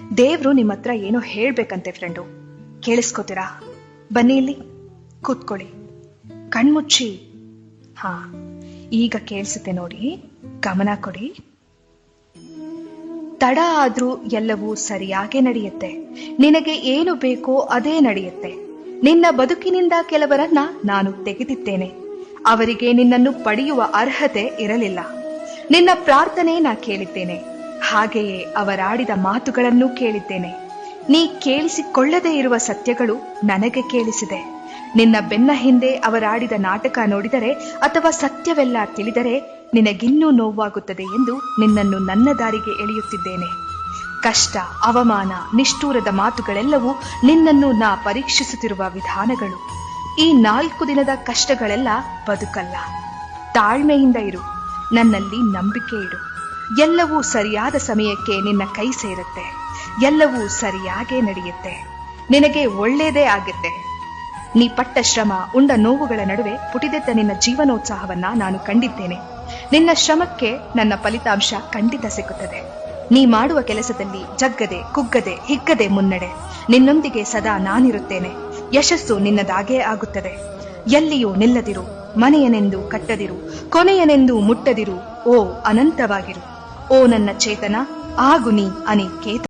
ದೇವ್ರು ನಿಮ್ಮ ಹತ್ರ ಏನೋ ಹೇಳ್ಬೇಕಂತೆ ಫ್ರೆಂಡು. ಕೇಳಿಸ್ಕೋತೀರಾ? ಬನ್ನಿ ಇಲ್ಲಿ ಕೂತ್ಕೊಳ್ಳಿ, ಕಣ್ಮುಚ್ಚಿ. ಹಾ, ಈಗ ಕೇಳಿಸುತ್ತೆ ನೋಡಿ, ಗಮನ ಕೊಡಿ. ತಡ ಆದ್ರೂ ಎಲ್ಲವೂ ಸರಿಯಾಗೇ ನಡೆಯುತ್ತೆ. ನಿನಗೆ ಏನು ಬೇಕೋ ಅದೇ ನಡೆಯುತ್ತೆ. ನಿನ್ನ ಬದುಕಿನಿಂದ ಕೆಲವರನ್ನ ನಾನು ತೆಗೆದಿದ್ದೇನೆ. ಅವರಿಗೆ ನಿನ್ನನ್ನು ಪಡೆಯುವ ಅರ್ಹತೆ ಇರಲಿಲ್ಲ. ನಿನ್ನ ಪ್ರಾರ್ಥನೆ ನಾ ಕೇಳಿದ್ದೇನೆ, ಹಾಗೆಯೇ ಅವರಾಡಿದ ಮಾತುಗಳನ್ನು ಕೇಳಿದ್ದೇನೆ. ನೀ ಕೇಳಿಸಿಕೊಳ್ಳದೇ ಇರುವ ಸತ್ಯಗಳು ನನಗೆ ಕೇಳಿಸಿದೆ. ನಿನ್ನ ಬೆನ್ನ ಹಿಂದೆ ಅವರಾಡಿದ ನಾಟಕ ನೋಡಿದರೆ ಅಥವಾ ಸತ್ಯವೆಲ್ಲ ತಿಳಿದರೆ ನಿನಗಿನ್ನೂ ನೋವಾಗುತ್ತದೆ ಎಂದು ನಿನ್ನನ್ನು ನನ್ನ ದಾರಿಗೆ ಎಳೆಯುತ್ತಿದ್ದೇನೆ. ಕಷ್ಟ, ಅವಮಾನ, ನಿಷ್ಠೂರದ ಮಾತುಗಳೆಲ್ಲವೂ ನಿನ್ನನ್ನು ನಾ ಪರೀಕ್ಷಿಸುತ್ತಿರುವ ವಿಧಾನಗಳು. ಈ 4 ದಿನದ ಕಷ್ಟಗಳೆಲ್ಲ ಬದುಕಲ್ಲ. ತಾಳ್ಮೆಯಿಂದ ಇರು, ನನ್ನಲ್ಲಿ ನಂಬಿಕೆ ಇಡು. ಎಲ್ಲವೂ ಸರಿಯಾದ ಸಮಯಕ್ಕೆ ನಿನ್ನ ಕೈ ಸೇರುತ್ತೆ. ಎಲ್ಲವೂ ಸರಿಯಾಗೇ ನಡೆಯುತ್ತೆ. ನಿನಗೆ ಒಳ್ಳೇದೇ ಆಗುತ್ತೆ. ನೀ ಪಟ್ಟ ಶ್ರಮ, ಉಂಡ ನೋವುಗಳ ನಡುವೆ ಪುಟಿದೆದ್ದ ನಿನ್ನ ಜೀವನೋತ್ಸಾಹವನ್ನ ನಾನು ಕಂಡಿದ್ದೇನೆ. ನಿನ್ನ ಶ್ರಮಕ್ಕೆ ನನ್ನ ಫಲಿತಾಂಶ ಖಂಡಿತ ಸಿಗುತ್ತದೆ. ನೀ ಮಾಡುವ ಕೆಲಸದಲ್ಲಿ ಜಗ್ಗದೆ, ಕುಗ್ಗದೆ, ಹಿಗ್ಗದೆ ಮುನ್ನಡೆ. ನಿನ್ನೊಂದಿಗೆ ಸದಾ ನಾನಿರುತ್ತೇನೆ. ಯಶಸ್ಸು ನಿನ್ನದಾಗೇ ಆಗುತ್ತದೆ. ಎಲ್ಲಿಯೂ ನಿಲ್ಲದಿರು, ಮನೆಯನೆಂದು ಕಟ್ಟದಿರು, ಕೊನೆಯನೆಂದು ಮುಟ್ಟದಿರು. ಓ ಅನಂತವಾಗಿರು. ಓ ನನ್ನ ಚೇತನ, ಆಗು ನೀ ಅನಿಕೇತನ.